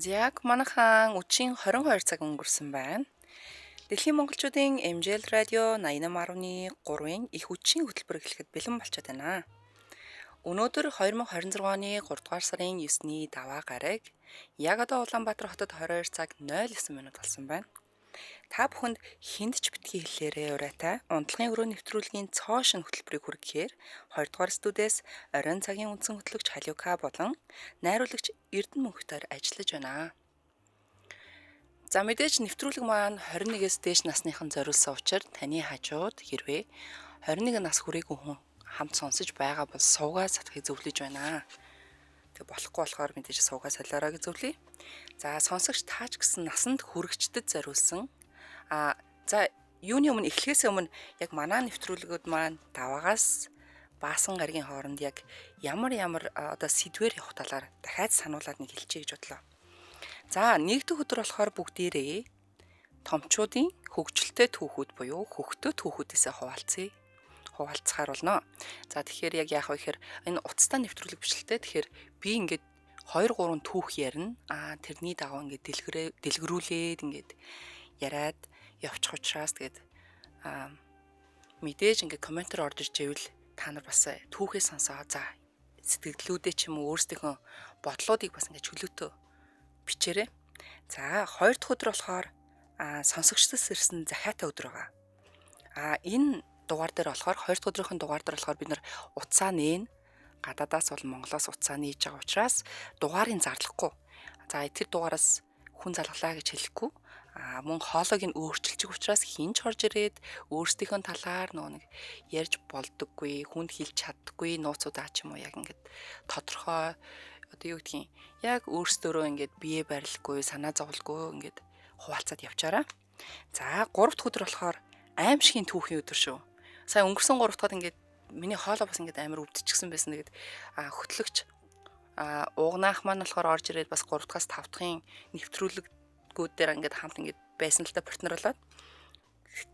Яг манайхан үдшийн 22 цаг өнгөрсөн байна. Дэлхийн монголчуудын MJL радио 88.3-ын их үдшийн хөтөлбөр эхлэхэд бэлэн болчиход байна. Өнөөдөр 2026 оны 3 дугаар сарын 9-ний даваа гараг яг одоо Улаанбаатар хотод 22 цаг 09 минут болсон байна. Та бүхэнд хүнд ч битгий хэллээрээ ураатай унтлагын өрөө нэвтрүүлгийн цоошин хөтөлбөрийг хүргэхээр 2 дугаар студиэс оройн цагийн үндсэн хөтлөгч Халиука болон найруулагч Эрдэнэ Мөнхтөр ажиллаж байна. За мэдээж нэвтрүүлэг маань 21-ээс дээш насныхан зориулсан учраас таны хажууд хэрвээ 21 нас хүрээгүй хүн хамт сонсож байгаа бол суугаа сатахыг зөвлөж байна. Тэг болохгүй болохоор мэдээж суугаа солиороо гэж зөвлөе. За сонсогч таач гэсэн насанд хүрэгчдэд зориулсан за юуны өмнө эхлэхээс өмнө яг манай нэвтрүүлгүүд маань даваагаас Баасан гаригийн хооронд яг ямар одоо сэдвээр явах талаар дахиад сануулад нэг хэлчихье гэж бодлоо. За нэгдүгээр өдөр болохоор бүгдээрээ томчуудын хөгжилтэй түүхүүд буюу хөгтөө түүхүүдээсээ хуваалцахаар болно. За тэгэхээр яг яах вэ гэхээр энэ уцтай нэвтрүүлэг бичлэлтэй тэгэхээр би ингээд 2 3 түүх ярина. Тэрний дагуу ингээд дэлгэрүүлээд ингээд яриад явчих учраас тэгээд мэдээж ингээд комментээр орж ирж ивэл та нар бас түүхээ сонсоо. За сэтгэлдлүүдээ ч юм уу өөрсдийнхөө бодлоодыг бас ингээд чөлөөтөө бичээрэй. За 2 дахь өдөр болохоор сонсогчдоос ирсэн захиатай өдөр байгаа. Энэ дугаар дээр болохоор 2 дахь өдрийн дугаар дээр болохоор бид нар утсаа нээн гадаадаас бол Монголоос утсаа нээж байгаа учраас дугаарыг зарлахгүй. За тэр дугаараас хүн залгалаа гэж хэлэхгүй. Мөн хоолойг нь өөрчилчих учраас хинч орж ирээд өөрсдийнхөө талаар нэг ярьж болдоггүй, хүнд хэлж чаддаггүй нууцудаа ч юм уу яг ингээд тодорхой одоо юу гэдгийг яг өөрсдөө ингээд бие барилгүй, санаа зовлгүй ингээд хуваалцаад явчаараа. За 3 дахь өдөр болохоор аимшигын түүхийн өдөр шүү. Сая өнгөрсөн 3 дахьад ингээд миний хоолой бас ингээд амар өвдчихсэн байсан. Тэгээд хөтлөгч уугнаах маань болохоор орж ирээд бас 3 дахьаас 5 дахьын нэвтрүүлэгүүд дээр ингээд хамт ингээд байсан л та партнер болоод.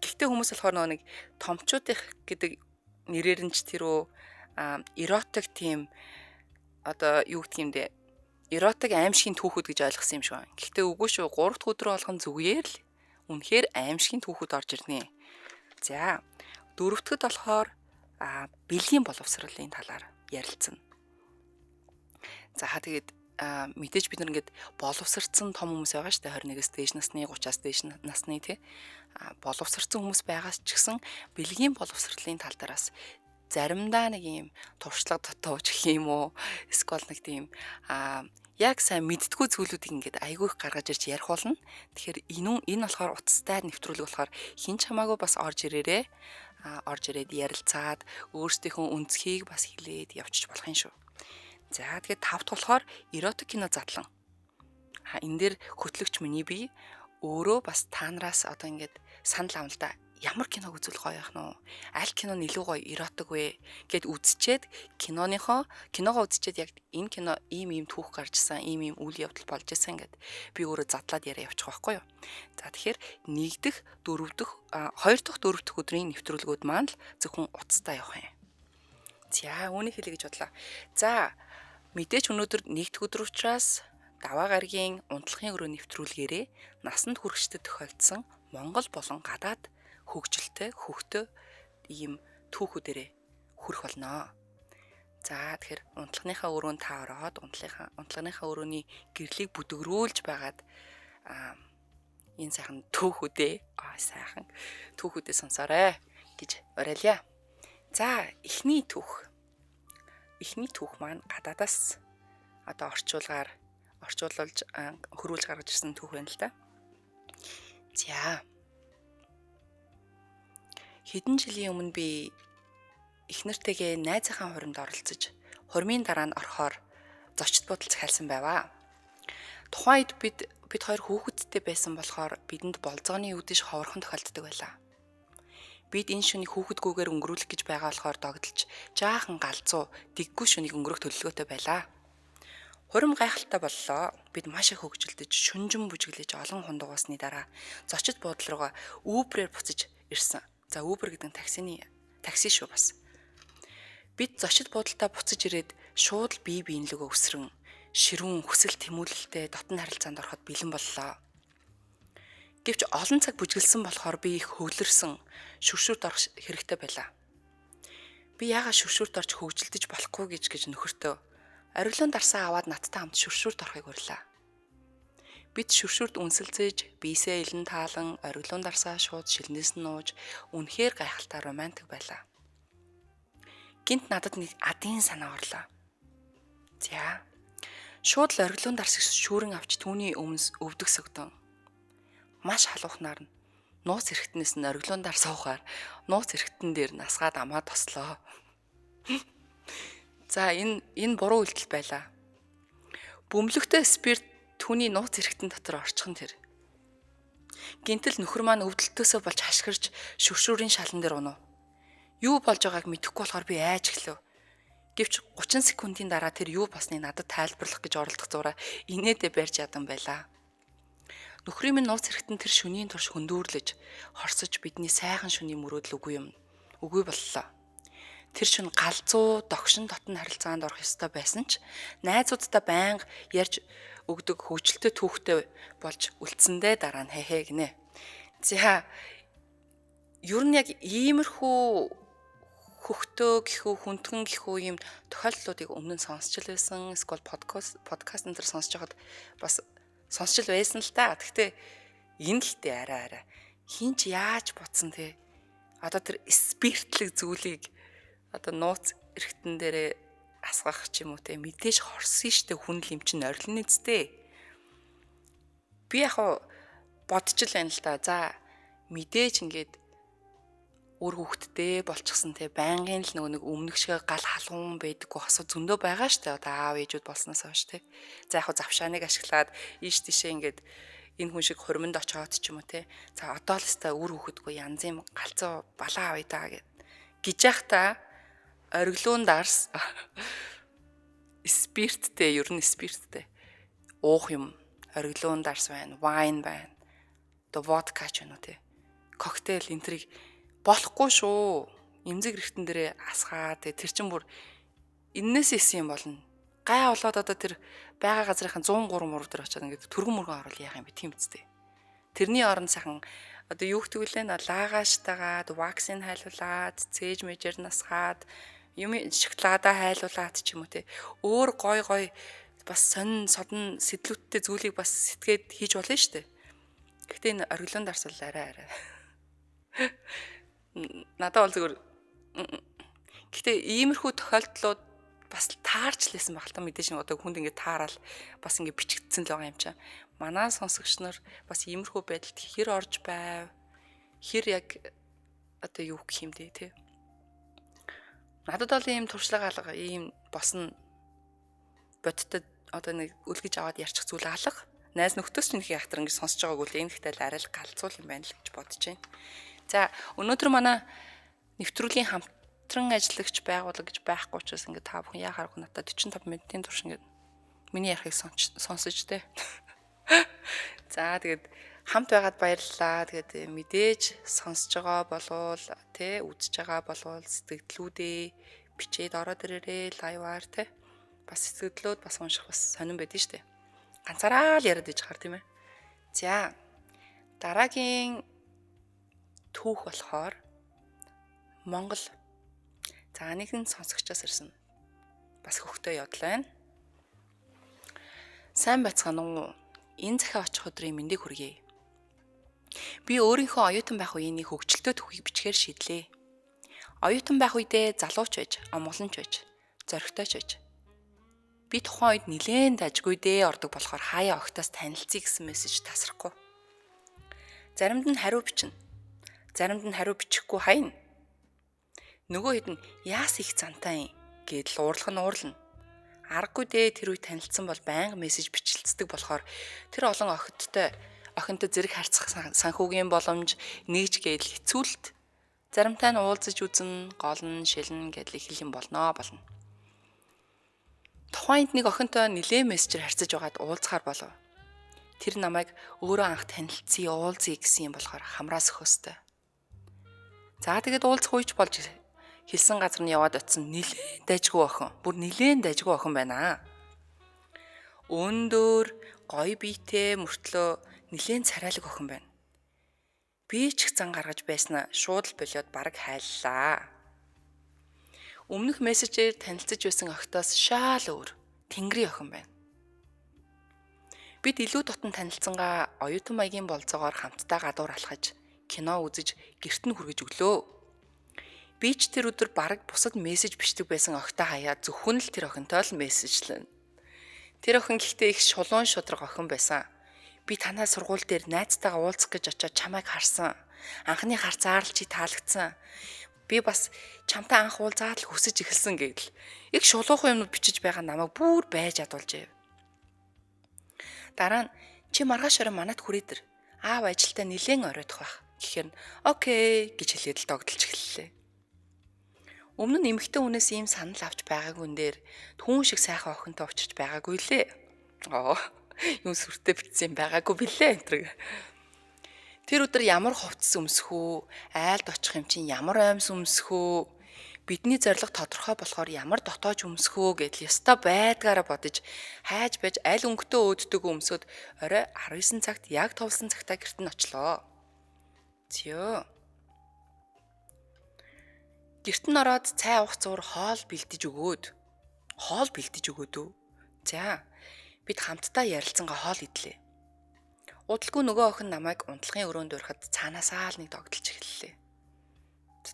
Гэхдээ хүмүүс болохоор нэг томчуудын гэдэг нэрээр нь ч тэрөө эротик тийм одоо юу гэх юм бэ? Эротик аимшигын түүхүүд гэж ойлгосон юм шиг байна. Гэхдээ үгүй шүү. 3 дахь өдөр болгон зүгээр л үнэхээр аимшигын түүхүүд орж ирнэ. За 4 дахьд болохоор бэлгийн боловсролын талаар ярилцсан. За тэгээд мэдээж бид нар ингээд боловсрцсан том хүмүүс байгаа шүү дээ. 21-с дээш насны, 30-аас дээш насны тий. Боловсрцсан хүмүүс байгаас ч гэсэн бэлгийн боловсролын тал дээрээс заримдаа нэг юм туршлага дотооч гэх юм уу? Эсвэл нэг тийм яг сайн мэдтгүү зүйлүүдийг ингээд айгүй их гаргаж ирж ярих болно. Тэгэхээр энэ болохоор утастай нэвтрүүлэг болохоор хинч хамаагүй бас орж ирээрээ. Орж ирээд ярилцаад өөрсдийнхөө үнцгийг бас хэлээд явчих болох юм шүү. За тэгээд 5 дахь болохоор эротик кино задлан. Энэ дээр хөтлөгч миний би өөрөө бас та нараас одоо ингээд санал авна л да. Ямар киног үзүүлэх гоё яах нь вэ? Аль кино илүү гоё эротик вэ гэд үзчихэд киногоо үзчихэд яг энэ кино ийм түүх гарчсан, ийм үйл явдал болж исэн гэд би өөрөө задлаад яриа явуучих байхгүй юу. За тэгэхээр 2 дахь 4 дахь өдрийн нэвтрүүлгүүд маань л зөвхөн утастай явах юм. За үүнийг хэлье гэж бодлоо. За мэдээч өнөөдөр 1 дахь өдөр учраас даваа гарагийн унтлагын өрөө нэвтрүүлгээрээ насанд хүрэгчдэд тохиолдсон Монгол болон гадаад хөгжилтэй хөгтөө ийм түүхүүдэрээ хүрэх болно. За тэгэхээр унтлагынхаа өрөөнд та ороод унтлагынхаа өрөөний гэрлийг бүдгрүүлж байгаад энэ сайхан түүхүүдээ сонсоорой гэж уриалъя. За эхний түүх маань гадаадаас одоо орчуулж хөрвүүлж гаргаж ирсэн түүх байна л да. За хэдэн жилийн өмнө би эхнэртэйгээ найзынхаа хуримд оролцож, хурмын дараа нь орохоор зочд бодол захиалсан байваа. Тухайн үед бид хоёр хүүхэдтэй байсан болохоор бидэнд болзооны үдэш ховорхон тохиолддог байлаа. Бид энэ шөнийг хүүхэдгүйгээр өнгөрүүлэх гэж байгаа болохоор догдолж, жаахан галзуу, дэггүй шөнийг өнгөрөх төлөвлөгөөтэй байлаа. Хурим гайхалтай боллоо. Бид маш их хөгжилдөж, шүнжин бүжиглэж олон хундагуусны дараа зочд буудал руугаа Uber-ээр буцаж ирсэн. За Uber гэдэг нь такси шүү бас. Бид зочид буудалтаа буцаж ирээд шууд бие биенлөгөө өсрөн ширүүн хүсэл тэмүүлэлтэй дотн харилцаанд ороход бэлэн боллоо. Гэвч олон цаг бүжгэлсэн болохоор би их хөглөрсөн, шүршүрт орох хэрэгтэй байлаа. Би яагаад шүршүрт орж хөгжилдөж болохгүй гэж нөхөртөө оргилуун дарсаа аваад надтай хамт шүршүрт орохыг урлаа. Бид шүршүрт үнсэлцэж, биесээ илэн таалан, оргилуун дарсаа шууд шилнээс нь нууж, үнэхээр гайхалтай романтик байлаа. Гинт надад нэг адын санаа орлоо. За, шууд л оргилуун дарсыг шүүрэн авч түүний өмнөс өвдөг согдон. Маш халуухнаар нь нууц эрэхтнээс нь оргилуун дар суухаар нууц эрэхтэн дээр насгаад амаа тослоо. За, энэ буруу үйлдэл байлаа. Бөмбөлөгтэй спирт түүний нууц эрэхтэн дотор орчихон тэр. Гинтэл нөхөр маань өвдөлтөөсөө болж хашгирч шүршүүрийн шалан дээр унав. Юу болж байгааг мэдэхгүй болохоор би айж эхлэв. Гэвч 30 секундын дараа тэр юу болсныг надад тайлбарлах гэж оролдох зураа инээдээ барьж ядан байлаа. Нөхрийн минь нууц эрэхтэн тэр шөнийн турш хөндөөрлөж, хорсож бидний сайхан шөнийн мөрөөдөл үгүй боллоо. Тэр шөнө галзуу, догшин дотн харилцаанд орох ёстой байсан ч найзуудтай байнга ярьж өгдөг хөвгөлтэй түүхтэй болж үлдсэндээ дараа нь хэ гинэ. За, ер нь яг иймэрхүү хөхтөө гэхүү, хүндхэн гэхүү ийм тохиолдлуудыг өмнө нь сонсч л байсан. Эсвэл подкаст энэ төр сонсож байхад бас сонсч л байсан л та. Гэхдээ энэ гэхдээ арай хинч яаж бодсон те. Одоо тэр спиртлэг зүйлийг одоо нууц эрэхтэн дээрээ асгах ч юм уу те, мэдээж хорсон штэ, хүн л юм чин орилно үсттэй. Би яг бодож л байна л та. За, мэдээж ингээд өөр хүүхдтэй болчихсон те, байнгын л нэг өмнөх шиг гал халуун байдаггүй хасуу зөндөө байгаа штэ. Одоо аав ээжүүд болсноос хойш те. За, яг завшааныг ашиглаад ийш тийшээ ингээд энэ хүн шиг хурминд очоод ч юм уу те. За, одоо л өстой үр хүүхэдгүй янз юм галзуу балаа авъя даа гэж яах та оргилуун дарс спирттэй, ер нь спирттэй уух юм, оргилуун дарс байна, вайн байна, одоо водка ч юм уу те, коктейл энтриг болохгүй шүү. Имзэг эрэхтэн дээрээ асгаа те, тэр чин бүр эннээс исэн юм болно. Гай болоод одоо тэр байгаа газрынхаа 103 мөрөв дээр очиод ингээд түргэн мөргөн оруулах яах юм бэ, тийм үстэй. Тэрний оронд сайхан одоо юу гэдэг вэ нэ, лагаштайгаад вакцин хайлуулад, цээж мэжэр насгаад юм шоколада хайлуулаад ч юм уу те, өөр гой бас сонин содон сэтлүүдтэй зүйлийг бас сэтгээд хийж болно шүү дээ. Гэхдээ энэ оргилуун дарс бол арай надад бол зүгээр. Гэхдээ иймэрхүү тохиолдлууд бас таарч лээсэн баг л та, мэдээж нэг одоо хүнд ингээд таарал бас ингээд бичигдсэн л байгаа юм чам. Манай сонсогч нар бас иймэрхүү байдалд хэр орж байв, хэр яг одоо юу гэх юм дээ те. Надад бол ийм туршлага алга, ийм босно бодтой одоо нэг үлгэж аваад ярьчих зүйл алга. Найз нөхдөс чинь их яхтар ингэ сонсож байгааг үл энэ ихтэй арай л галзуул юм байна л гэж бодож байна. За, өнөөдөр манай нэвтрүүлгийн хамтран ажиллагч байгууллага гэж байхгүй учраас ингэ та бүхэн яа харахгүй надад 45 минутын турш ингэ миний ярихыг сонсож тэ. За, тэгээд хамт байгаад баярлалаа. Тэгээд мэдээж сонсож байгаа болвол тэ, үзэж байгаа болвол сэтгэлдлүүдээ бичээд ороод ирээрээ лайваар тэ. Бас сэтгэлдлүүд бас унших бас сонирн байдэн штэ. Ганцаараа л яриад иж хаар тийм ээ. За, дараагийн түүх болохоор Монгол. За, нэгэн сонсогчоос ирсэн. Бас хөхтэй явдал байна. Сайн байцгаана уу? Энэ захиа очих өдрийн мэндийг хүргэе. Би өөрийнхөө оюутан байх үеийн хөгжилтэй түүхийг бичгээр шийдлээ. Оюутан байх үедээ залууч байж, амгаланч байж, зоригтойч байж. Би тухайн үед нилээн дажгүй дээ ордог болохоор хаяа огтоос танилцъя гэсэн мессеж тасрахгүй. Заримд нь хариу бичнэ. Заримд нь хариу бичихгүй хайна. Нөгөө хэд нь яас их цантай юм гэдэл уурлах нь. Аргагүй дээ, тэр үе танилцсан бол байнга мессеж бичлцдэг болохоор тэр олон охинтой зэрэг харьцах санхүүгийн боломж нэгж гээл хэцүүлт. Заримтай нь уулзаж үзэн, гол нь шилэн гэдэл их юм болно. Тухайд нэг охинтой нилээн мессежээр харьцаж байгаад уулзахаар болов. Тэр намайг өөрөө анх танилцъя, уулзъя гэсэн юм болохоор хамраас өхөстэй. За, тэгээд уулзах үйч болж хэлсэн газар нь яваад очисон нилээн дайжгүй охин. Бүр нилээн дайжгүй охин байна. Өндөр, гоё биетэй мөртлөө нэлээд царайлаг охин байна. Би ч их зан гаргаж байснаа шууд л болоод бараг хайллаа. Өмнөх мессежээр танилцж байсан охтоос шал өөр. Тэнгэрийн охин байна. Бид илүү дотн танилцсангаа оюутан маягийн болцоогоор хамтдаа гадуур алхаж, кино үзэж, гэрт нь хүргэж өглөө. Би ч тэр өдөр бараг бусад мессеж бичдэг байсан охтоо хаяа зөвхөн л тэр охинтой л мессежлэн. Тэр охин гэхдээ их шулуун шудраг охин байсан. Би танай сургууль дээр найзтайгаа уулзах гэж очиод чамайг харсан. Анхны харцаар л чи таалагдсан. Би бас чамтай анх уулзаад л хүсэж эхэлсэн гэдэл. Их шулуухан юмнууд бичиж байгаа намайг бүр байж ядуулжээ. Дараа нь чи маргааш орой манад хүрээдэр. Аав ажилдаа нилээн оройдох байх. Гэхээр нь окей гэж хэлээд л догдолж эхэллээ. Өмнө нь эмэгтэй хүнээс ийм санал авч байгаагүй нь дээр түүн шиг сайхан охинтой учирч байгаагүй лээ. Юм сүртэй битсэн байгаагүй билээ. Тэр өдөр ямар хувцас өмсөх үү, айлд очих юм чинь ямар оймс өмсөх үү, бидний зорилго тодорхой болохоор ямар дотоож өмсөх үү гэдэл ёстой байдгаараа бодож хайж байж аль өнгөтэй өөддөг өмсөд орой 19 цагт яг товлсон цагтаа гэрт нь очлоо. Зөө. Гэрт нь ороод цай уух зуур хоол бэлдэж өгөөд. За, бид хамтдаа ярилцсангаа хоол идлээ. Удалгүй нөгөө охин намайг унтлагын өрөөнд өрхөд цаанаасаа л нэг догдолж эхэллээ.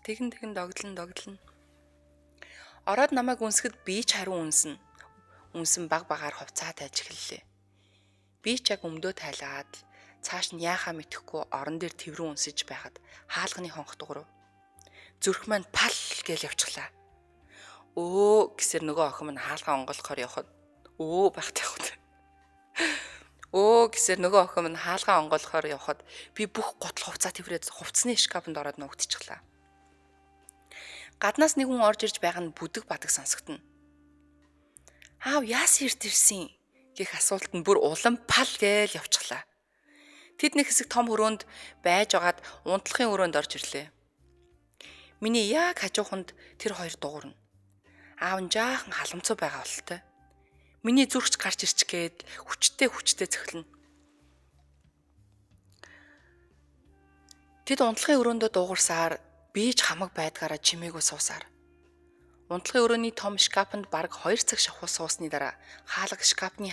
Тэгэн догдлон. Ороод намайг үнсгэд би ч хариу үнсэн баг багаар хувцаа тайлж эхэллээ. Би ч яг өмдөө тайлаад цааш нь яахаа мэдэхгүй орон дээр тэврэн үнсэж байхад хаалганы хонх дуурав. Зүрх маань пал гэж явчихлаа. Гэсэр нөгөө охин маань хаалгаа онгойлохоор явхад гэсэр нөгөө охин маань хаалгаа онгойлохоор явхад би бүх гутал хувцаа тэврээд хувцсны шкафанд ороод нуугдчихлаа. Гаднаас нэг хүн орж ирж байгаа нь бүдэг бадаг сонсогдно. Аав яасан эрт ирсэн гэх асуулт нь бүр улам пал гээл явчихлаа. Тэд нэг хэсэг том хөрөөнд байж агаад унтлагын өрөөнд орж ирлээ. Миний яг хажууханд тэр хоёр дуурна. Аав нь жаахан халамцуу байгаа бололтой. Миний зүрхч гарч ирчгээд хүчтэй цохилно. Тэд унтлагын өрөөндөө дуугарсаар би ч хамаг байдгаараа чимээгүй суусаар. Унтлагын өрөөний том шкафанд бараг 2 цаг шахуу суусны дараа шкафны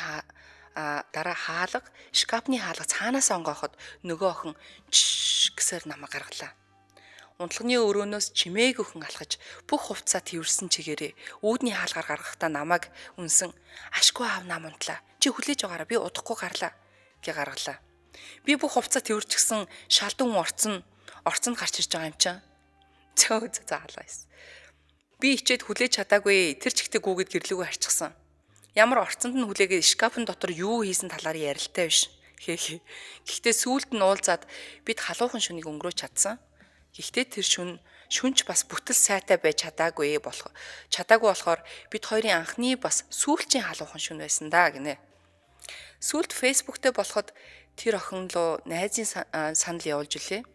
хаалга цаанаас онгооход нөгөө охин гэсээр намайг гаргалаа. Унтлагын өрөөнөөс чимээгүйхэн алхаж бүх хувцаа тэрсэн чигээрээ үүдний хаалгаар гаргахдаа намайг үнсэн ашгүй аав нам унтлаа. Чи хүлээж байгаараа би удахгүй гарлаа гэж гаргалаа. Би бүх хувцаа тэрвэрчгсэн шалдун орцонд гарч ирж байгаа юм чинь. Заалаас. Би ичээд хүлээж чадаагүй тэр чигтээ гүгэд гэрлүүгээ харчихсан. Ямар орцонд нь хүлээгээд шкафын дотор юу хийсэн талаар ярилтай биш. Гэхдээ сүүлд нь уулзаад бид халуухан шөнийг өнгөрөөж чадсан. Гэхдээ тэр шүнч бас бүтэл сайтай байж чадаагүй болохоор бид хоёрын анхны бас сүүлчийн халуухан шүн байсан даа гинэ. Сүүлд фэйсбુક дээр болоход тэр охин руу найзын санал явуулж илээ.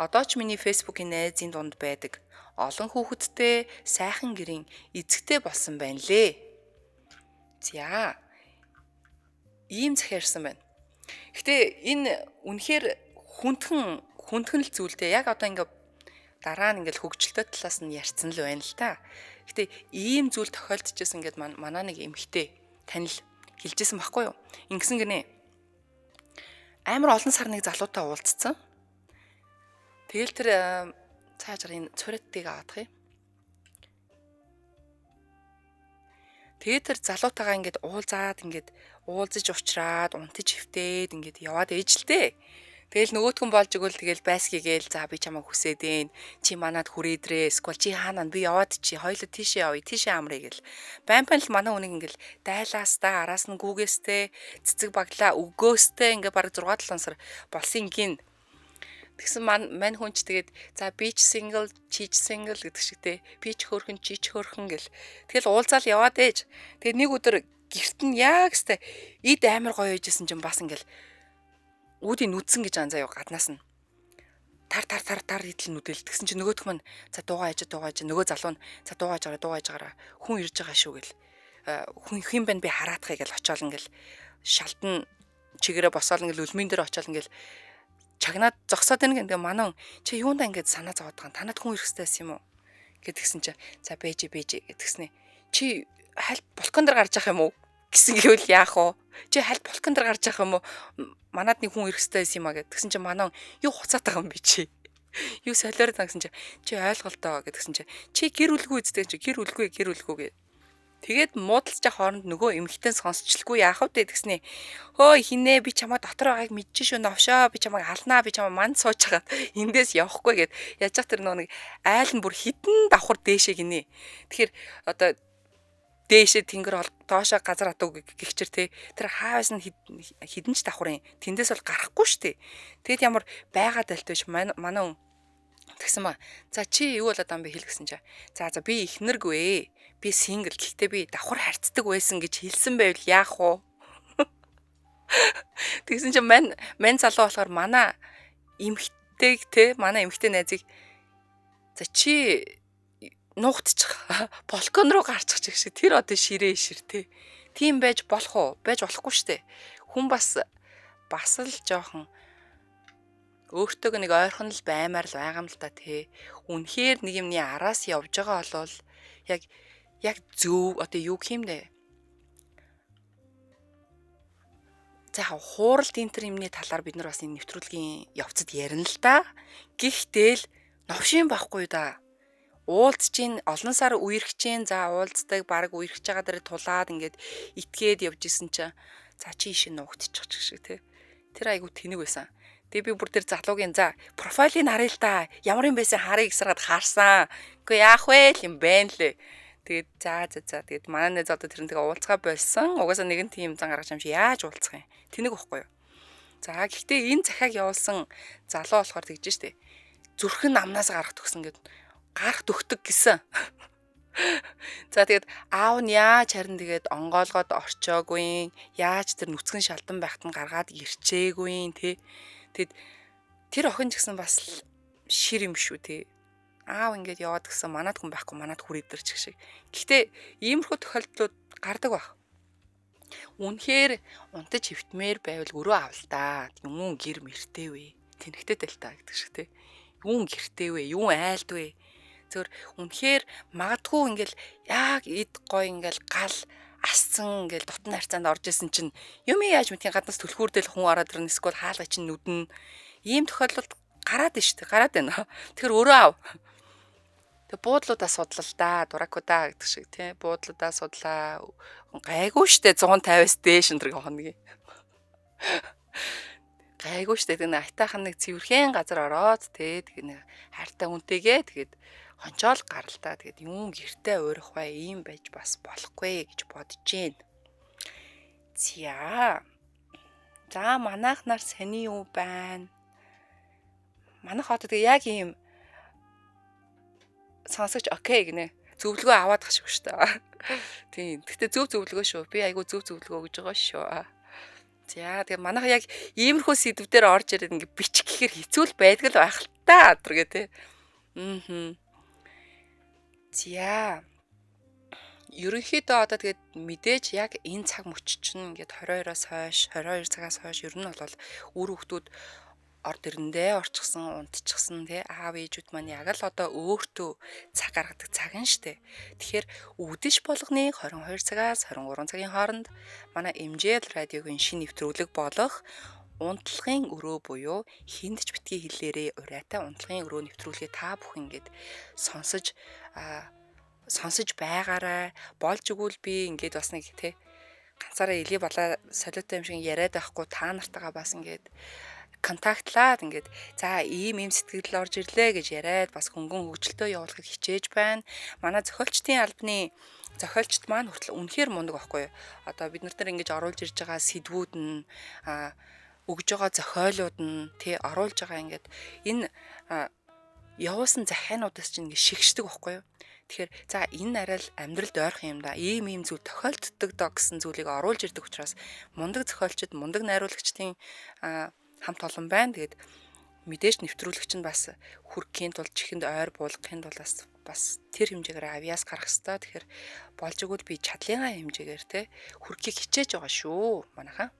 Одоо ч миний фэйсбુકийн найзын дунд байдаг. Олон хүүхэдтэй сайхан гэрийн эзэгтэй болсон байна лээ. За. Ийм захиарсан байна. Гэтэ энэ үнэхээр хүндхэн л зүйлтэй. Яг одоо ингээ дараа нь ингээл хөгжилтэй талаас нь ярьсан л байна л та. Гэтэ ийм зүйл тохиолдчихсэн гэд манаа нэг эмэгтэй танил хэлжсэн байхгүй юу? Ингэсэн гинэ. Амар олон сар нэг залуутай уулзсан. Тэгэл тэр цаажаар энэ цураттыг аваадах юм. Тэгээд тэр залуутайгаа ингээд уулзаж уулзраад унтаж хөвтээд ингээд яваад ээжлээ. Тэгэл нөгөөтгөн болж игэл тэгэл байсгийгээл за би чамайг хүсээд байна. Чи манад хүрээдрээ. Эсвэл чи хаана би яваад чи хоёлоо тийшээ явъя. Тийшээ амрыг гэл. Байн л манай хүнийг ингээл дайлаастаа араас нь гүүгээстэй цэцэг баглаа өгөөстэй ингээ бараг 6-7 сар болсон гин. Тэгсэн мань хүн ч тэгээд за би ч single чи ч single гэдэг шигтэй. Би ч хөөрхөн чи ч хөөрхөн гэл. Тэгэл уулзаал яваад ээж. Тэгээд нэг өдөр гэрт нь яг сте эд амар гоё байжсэн чинь бас ингээл үүдийн нүдсэн гэж анзаа юу гаднаас нь тар идэл нүдэл тэгсэн чинь нөгөөх маань за дуугаа ээж нөгөө залуу нь за дуугааж гараа хүн ирж байгаа шүү гэл хүн байна би хараадахыг гэл очиол ингээл шалтан чигээрээ босоол ингээл үлмийн дээр очиод ингээл чагнаад зогсоод байна гэнгээ манан чи юундаа ингээд санаа зовоод байгаа танад хүн ирэх хэрэгтэй байсан юм уу гэдгсэн чи за бэж гэдгснэ чи хальт балкон дээр гарч явах юм уу гэсэн гэвэл яах вэ чи хальт балкон дээр гарч явах юм уу манад нэг хүн ирэх хэрэгтэй байсан юм а гэдгсэн чи манан юу хуцаад байгаа юм би чи юу солиороо гэсэн чи ойлголтоо гэдгсэн чи гэр үлгүй үздэй чи гэр үлгүй гэ тэгээд муудалцж хооронд нөгөө эмхтэн сонсчлгүй яах вэ гэдгснэ хөөе хинээ би чамаа дотор байгааг мэдчихэж шүү новшоо би чамааг алнаа би чамаа манд сууж хагаад эндээс явахгүй гэд яаж ч тэр нэг айл нь бүр хідэн давхар дээшээ гинэ тэгэхээр одоо дээшээ тэнгэр доошоо газар атуу гихчэр те тэр хаавс нь хідэн ч давхрын тэндээс бол гарахгүй штэ тэгэд ямар байгаад альтвэж манай тэгсэн ба за чи юу болоод ам бэ хэл гэсэн чи за би ихнэргүй би сингл гэхдээ би давхар харцдаг байсан гэж хэлсэн байвал яах вэ тэгсэн чи мань залуу болохоор манай эмхтэйг те манай эмхтэй найзыг за чи нуугдчих балкон руу гарчих шиг тэр одоо ширээ те тийм байж болох уу байж болохгүй штэ хүн бас л жоохон өөртөө нэг ойрхон л баймаар л байгаа юм л та тий. Үнэхээр нэг юмны араас явж байгаа болвол яг зөв одоо юу гэмдэ. За хууралт энтер юмны талаар бид нар бас энэ нэвтрүүлгийн явцад ярина л да. Гэхдээ л новшин байхгүй да. Уулз чинь олон сар үерх чинь за уулздаг баг үерхэж байгаа дээр тулаад ингээд итгээд явж исэн чинь за чи ишин нуугдчих шиг тий. Тэр айгу тэнэг байсан. Тэгээ би бүр тэр залуугийн за профайлыг харъя л та. Ямар юм байсан харъя гэсраад харсан. Үгүй яах вэ юм бэ лээ. Тэгээд за тэгээд манай нэ зодод тэрнтэйгээ уулзгаа болсон. Угаасаа нэгэн тийм зан гаргаж юм чи яаж уулзах юм? Тэнэг байхгүй юу? За гэхдээ энэ захиаг явуулсан залуу болохоор тэгж штэ. Зүрхэн амнаас гарах төгсөн гэд гарах төгтөг гэсэн. За тэгээд аав нь яаж харин тэгээд онгоолгоод орчоогүй. Яаж тэр нүцгэн шалдан байхад нь гаргаад ирчээгүй тий. Тэгэд тэр охин ч гэсэн бас шир юм шүү те. Аав ингээд яваад гисэн манад хүн байхгүй манад хүрээдэрч шиг. Гэхдээ иймэрхүү тохиолдлууд гардаг баг. Үнэхээр унтаж хөвтмээр байвал өрөө авалтаа. Юм гэр мэртэй вэ? Тэнхтэй дэлтаа гэдэг шиг те. Юун гэртэй вэ? Юун айлд вэ? Зөвөр үнэхээр магадгүй ингээл яг эд гой ингээл гал асцсан ингээл дотн харьцаанд орж исэн чинь юм яаж мэдхийн гаднаас түлхүүрдэл хүн ороод ирнэ эсвэл хаалга чинь нүдэн ийм тохиолдолд гараад нь штэ гараад байна. Тэгэхээр өөрөө ав. Тэг буудлуудаа судлаа л да дуракудаа гэдэг шиг тий буудлуудаа судлаа гайгүй штэ 150-аас дээш энэ хоногийн. Гайгүй штэ тэг нэг айтаахан нэг цэвэрхэн газар ороод тий тэг нэг хайртай хүнтэйгээ тэгээд хончоол гаралтаа тэгээд юм гэртээ уурах бай ийм байж бас болохгүй гэж бодож гин. За манайх нар сони юу байна? Манайх одоо тэг яг ийм сонсогч окей гинэ. Зөвлөгөө аваад гах шүү дээ. Тийм. Гэтэ зөвлөгөө шүү. Би айгу зөвлөгөө гэж байгаа шүү. За тэгээ манайх яг иймэрхүү сэдвээр орж ирээд ингээ бичих гэхээр хэцүү л байдаг л байх л та өдргээ тий. За. Ерөнхийдөө одоо тэгээд мэдээж яг энэ цаг мөч чинь ингээд 22-оос хойш 22 цагаас хойш ер нь бол үр хөвгтүүд орд ирэндээ орчихсон, унтчихсан тий аав ээжүүд маань яг л одоо өөртөө цаг гаргадаг цаг нь штэ. Тэгэхээр үдэш болгоны 22 цагаас 23 цагийн хооронд манай MJL радиогийн шинэ нэвтрүүлэг болох унтлагын өрөө буюу хинд ч битгий хэллээрээ урайтай унтлагын өрөө нэвтрүүлгээ та бүхэн ингээд сонсож байгаарай. Болж игэл би ингээд бас нэг тий ганцаараа илий балаа солиотой юм шиг яриад байхгүй та нартайгаа бас ингээд контактлаад ингээд за ийм сэтгэл орж ирлээ гэж яриад бас хөнгөн хөгжилтөө явуулахыг хичээж байна. Манай зохиолчдын албаны зохиолчд маань хүртэл үнэхээр мундаг байхгүй юу? Одоо бид нар ингэж оруулж ирж байгаа сэдвүүд нь өгж байгаа зохиолууд нь тий оруулж байгаа ингээд энэ явуулсан захиануудаас чинь ингэ шигшдэг байхгүй юу? Тэгэхээр за энэ арай л амьдралд ойрхон юм да. Ийм зүйл тохиолддог доо гэсэн зүйлийг оруулж ирдэг учраас мундаг зохиолчд, мундаг найруулагчдын хамт олон байна. Тэгээд мэдээж нэвтрүүлэгч нь бас хүрхийн тулд чихэнд ойр буулгахын тулд бас тэр хэмжээгээр авьяас гарах хэрэгтэй. Тэгэхээр болж игэл би чадлынхаа хэмжээгээр те хүрхийг хичээж байгаа шүү манайхаа.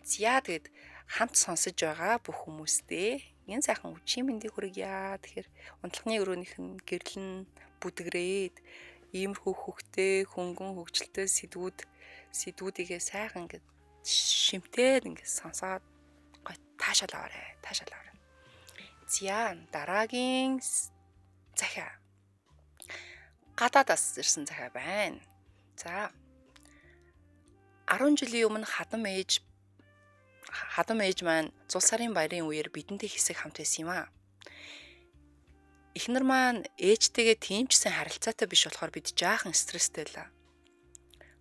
Зя тэгэд хамт сонсож байгаа бүх хүмүүстээ энэ сайхан өчийн мэндийг хүргье. Тэгэхээр унтлагын өрөөнийх нь гэрлэн бүдгрээд иймэрхүү хөвгтэй хөнгөн хөвгчлөлтэй сэдвүүдийгээ сайхан ингээд шимтээд ингээд сонсоод гой таашаал аваарай. Зя дараагийн захиа. Гадаадаас ирсэн захиа байна. За 10 жилийн өмнө хадам ээж маань зул сарын баярын үеэр бидэнтэй хэсэг хамт байсан юм аа. Эхнэр маань ээжтэйгээ тиймчсэн харилцаатай биш болохоор бид жаахан стресстэй байлаа.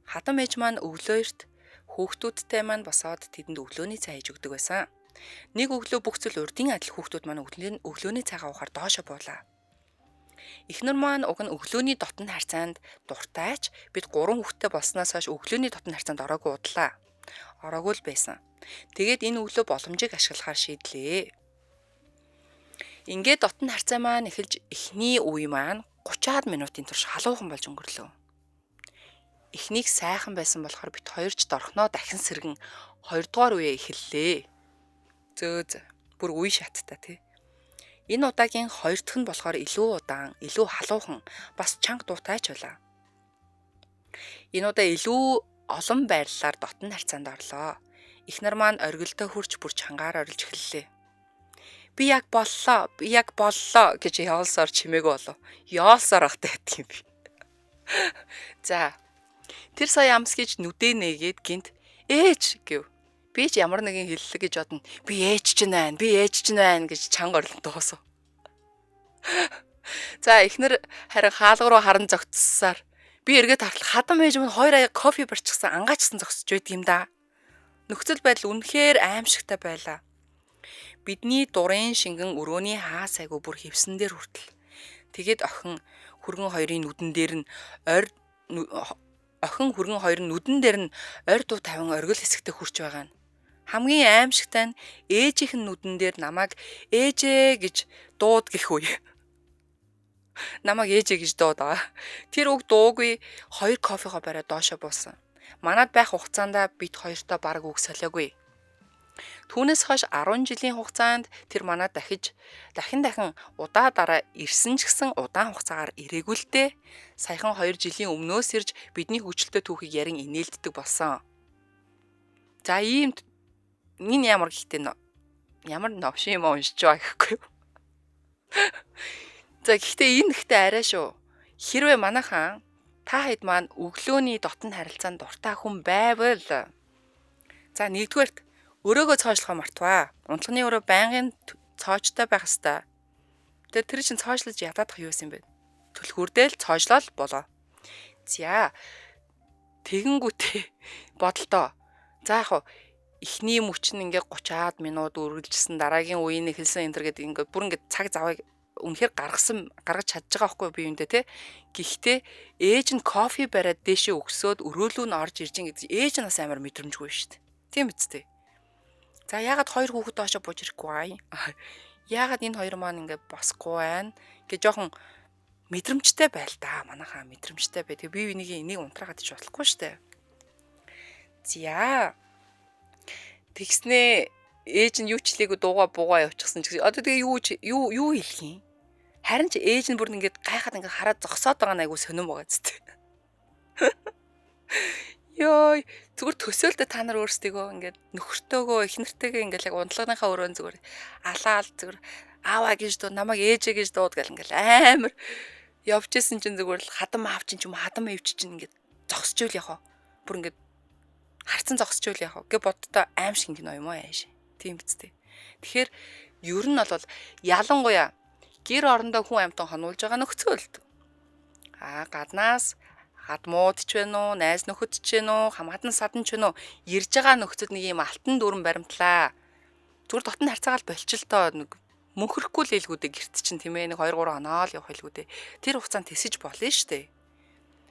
Хадам ээж маань өглөөөрт хүүхдүүдтэй маань босоод тэдэнд өглөөний цай хийж өгдөг байсан. Нэг өглөө бүх зүйл урдын адил хүүхдүүд маань өглөөний цайгаа уухаар доошо буулаа. Эхнэр маань уг нь өглөөний дотн харьцаанд дуртайч бид 3 хүүхэдтэй болсноос хойш өглөөний дотн харьцаанд ороогүй удлаа. Ороогүй л байсан. Тэгээд энэ өглөө боломжийг ашиглахаар шийдлээ. Ингээд дотн харьцаа маань эхэлж эхний үе маань 30-аад минутын турш халуухан болж өнгөрлөө. Эхнийг сайхан байсан болохоор бид хоёр ч дорхноо дахин сэргэн 2 дугаар үеэ эхэллээ. Зөө бүр үе шаттай тий. Энэ удаагийн 2 дахь нь болохоор илүү удаан, илүү халуухан, бас чанга дуутайч байлаа. Энэ удаа илүү олон байрлалаар дотн харьцаанд орлоо. Эхнэр маань оргилдоо хурж бүр чангаар орилж эхэллээ. Би яг боллоо гэж яолсоор чимээгүй болов. Яолсоор ахтай байдаг юм би. За. Тэр сая амс гэж нүдээ нээгээд гинт ээж гэв. Би ч ямар нэгэн хэллэг гэж бодно. Би ээж чинь байна гэж чанга орлон доосоо. За эхнэр харин хаалга руу харан зогтссаар би эргээд хартал хадам ээж минь 2 аяг кофе барьчихсан ангаачсан зогсож байд юм да. Нөхцөл байдал үнэхээр аимшигтай байлаа. Бидний дурын шингэн өрөөний хаа сайгүй бүр хевсэн дээр хүртэл. Тэгээд охин хүргэн хоёрын нүдэн дээр нь ойр дуу тавин оргил хэсэгтээ хүрч байгаа нь. Хамгийн аимшигтай нь ээжийнх нь нүдэн дээр намайг ээжээ гэж дууд гэх үе. Намайг ээжээ гэж дуудаа. Тэр үг дуугүй 2 кофего бариад доошо буусан. Манад байх хугацаанд бид хоёртой бараг үг солиогүй. Түүнээс хойш 10 жилийн хугацаанд тэр манад дахин удаа дараа ирсэн ч гэсэн удаан хугацаагаар ирээгүй л дээ. Саяхан 2 жилийн өмнөөс ирж бидний хүчлэлтэй түүхийг ярин инээлддэг болсон. За ийм энэ ямар новшин юм уншиж байгаа гэхгүй юу? За гэхдээ энэ арай шүү. Хэрвээ манайхан та хэд маань өглөөний дотн харилцаанд дуртай хүн байвал за нэгдүгээрт өрөөгөө цоошлохоо мартваа. Унтлагын өрөө байнгын цоочтой байх хэвээр. Тэр чинь цоошлож ядаадах юу юм бэ? Түлхүүрдэл цоошлол болоо. За тэгэнгүүтээ бодолтоо. За яг эхний мөч нь ингээ 30-аад минут үргэлжилсэн дараагийн үеийн эхэлсэн энэ төр гэдэг ингээ бүр ингээ цаг завыг үнэхээр гаргаж чадж байгаа байхгүй би юундэ те. Гэхдээ ээж нь кофе бариад дээшээ өгсөөд өрөөлөө нь орж ирж ин гэдэг ээж нь бас амар мэдрэмжгүй шүү дээ. Тийм биз дээ. За яагаад 2 хүүхэд доошо бууж ирэхгүй аа? Яагаад энэ хоёр маань ингээ босхгүй байна? Гэ жоохон мэдрэмжтэй байл та манайхаа мэдрэмжтэй бай. Тэгээ би энийг унтраагаад ч болохгүй шүү дээ. За тэгснээ ээж нь юу ч лээгүй буугаа явчихсан ч гэсэн одоо тэгээ юу хэлэх юм? Харин ч ээж нь бүр ингээд гайхаад ингээд хараад зогсоод байгаа найгуу сонирн байгаа зү. Йой зүгээр төсөөлдө та нар өөрсдийгөө ингээд нөхөртөөгөө эхнэртэйгээ ингээд яг унтлагынхаа өрөөнд зүгээр алаал зүгээр ааваа гэж дуу намайг ээжээ гэж дууд гэл ингээд амар явж исэн чинь зүгээр л хадам аав чинь ч юм хадам ээв чинь ингээд зогсож ивэл яхаа бүр ингээд харцан зогсож ивэл яхаа гэ боддоо аим шиг кино юм аа яаш. Тийм биз дээ. Тэгэхээр ер нь бол ялангуяа гэр орондоо хүн амьтан хонуулж байгаа нөхцөл. Гаднаас хадмууд ч вэ нүү, найз нөхөд ч вэ нүү, хамгаатан садан ч вэ нүү ирж байгаа нөхцөд нэг юм алтан дүрэн баримтлаа. Зүгээр дотн харьцаагаал болчихлоо нэг мөнхөрөхгүй л хэлгүүдээ гэрт чинь тийм ээ нэг 2 3 оноо л явах хэлгүүдээ. Тэр хугацаанд тэсэж болно штэ.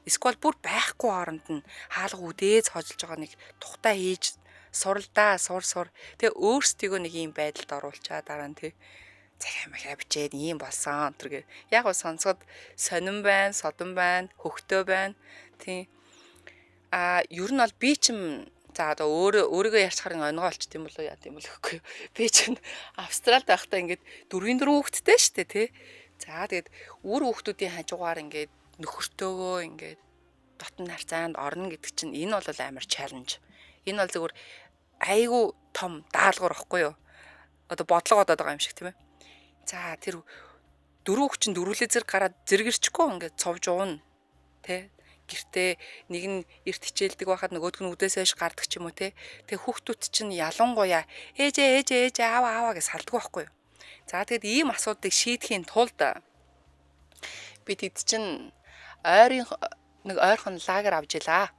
Эсвэл бүр байхгүй хооронд нь хаалга үдээ цоожлж байгаа нэг тухтай хийж суралдаа сур. Тэгээ өөрсдийгөө нэг юм байдалд оруулчаа дараа нь тий захиа махаа бичээд ийм болсон тэргээ яг го сонсоход сонирн байна, содон байна, хөхтөө байна. Тийм. Ер нь бол би чим За одоо өөрийгөө ярьчихаар онгоо олчт юм болоо яа гэм бол гэхгүй. Би чинь Австралид байхдаа ингээд 4 хүүхэдтэй штэ тий. За тэгээд хүүхдүүдийн хажуугаар ингээд нөхөртөөгөө ингээд дотн харьцаанд орно гэдэг чинь энэ бол амар чаленж. Энэ бол зөвхөн айгүй том даалгавар واخгүй юу? Одоо бодлого бодоод байгаа юм шиг тийм ээ. За тэр 4 хүүхд чинь дөрвөлээ зэрэг гараад зэрэгэрчихгүй ингээд цовж уuna тий. Гэртээ нэг нь эрт хичээлдэг байхад нөгөөх нь үдээс хойш гардаг ч юм уу те. Тэгээ хүүхдүүд чинь ялангуяа ээжээ аава гэж салдаг байхгүй юу. За тэгэд ийм асуудыг шийдэхийн тулд би тэд чинь ойрхон лагер авч илаа.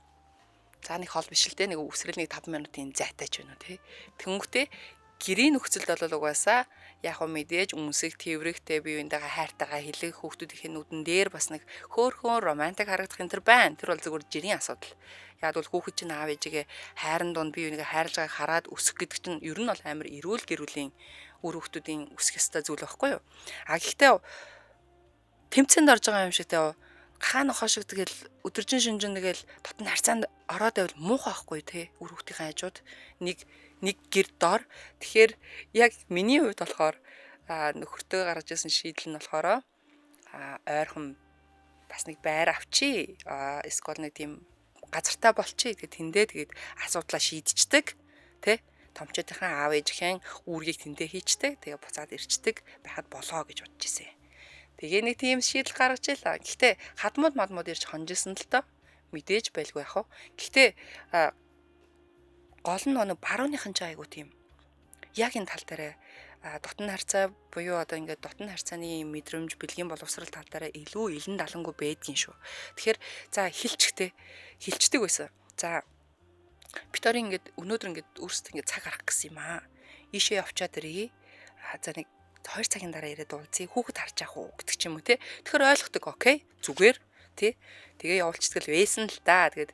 За нэг хол биш л те, нэг үсрэл нэг 5 минутын зайтай ч байна уу те. Тэнгүүтээ гэрийн нөхцөлд бол угаасаа яг хөө мэдээж үнсэг тэврэгтэй бие биентэйгээ хайртайгаа хэлэх хүүхдүүдийн нүдэн дээр бас нэг хөөхөн романтик харагдах энэ төр байна. Тэр бол зөвхөн жирийн асуудал. Яг бол хүүхэд чинь аав ээжигээ хайран дунд бие бинийгээ хайрлаж байгааг хараад өсөх гэдэг чинь ер нь бол амар эрүүл гэр бүлийн үр хүүхдүүдийн өсөх ёстой зүйл байхгүй юу? А гэхдээ тэмцээнд орж байгаа юм шиг те хаа нохоо шиг тэгэл өдөржин шинжин тэгэл дотн харьцаанд ороод байвал муухай байхгүй те үр хүүхдийн хажууд нэг гэр дор. Тэгэхээр яг миний хувьд болохоор нөхөртөө гаргаж ирсэн шийдэл нь болохоор ойрхон бас нэг байр авчи. Эсвэл нэг тийм газартаа болчих. Тэгээд тэндээ тэгээд асуудлаа шийдчихдэг тий. Томчуудынхаа аав ээжийн үүргийг тэндээ хийчдэг. Тэгээ буцаад ирчдэг байхад болоо гэж бодож ирсэн. Тэгээ нэг тийм шийдэл гаргаж илаа. Гэхдээ хадмууд ирж хонжсэн л тоо. Мэдээж байлгүй яах вэ? Гэхдээ гол нь нэг барууныхан ч айгу тийм яг энэ тал дээр дотн харьцаа буюу одоо ингээд дотн харьцааны мэдрэмж бэлгийн боловсрал тал дээр илүү илэн далангүй байдгийн шүү. Тэгэхээр за хилчдэг байсан. За Питорын ингээд өнөөдөр ингээд өөрсдөө ингээд цаг гарах гэсэн юм аа. Ийшээ явчаад ирье. За нэг 2 цагийн дараа ирээд уулзъя. Хүүхэд харж яах уу гэдэг ч юм уу те. Тэгэхээр ойлгохдаг окей. Зүгээр тий. Тэгээ явуулчихдаг л байсан л да. Тэгээд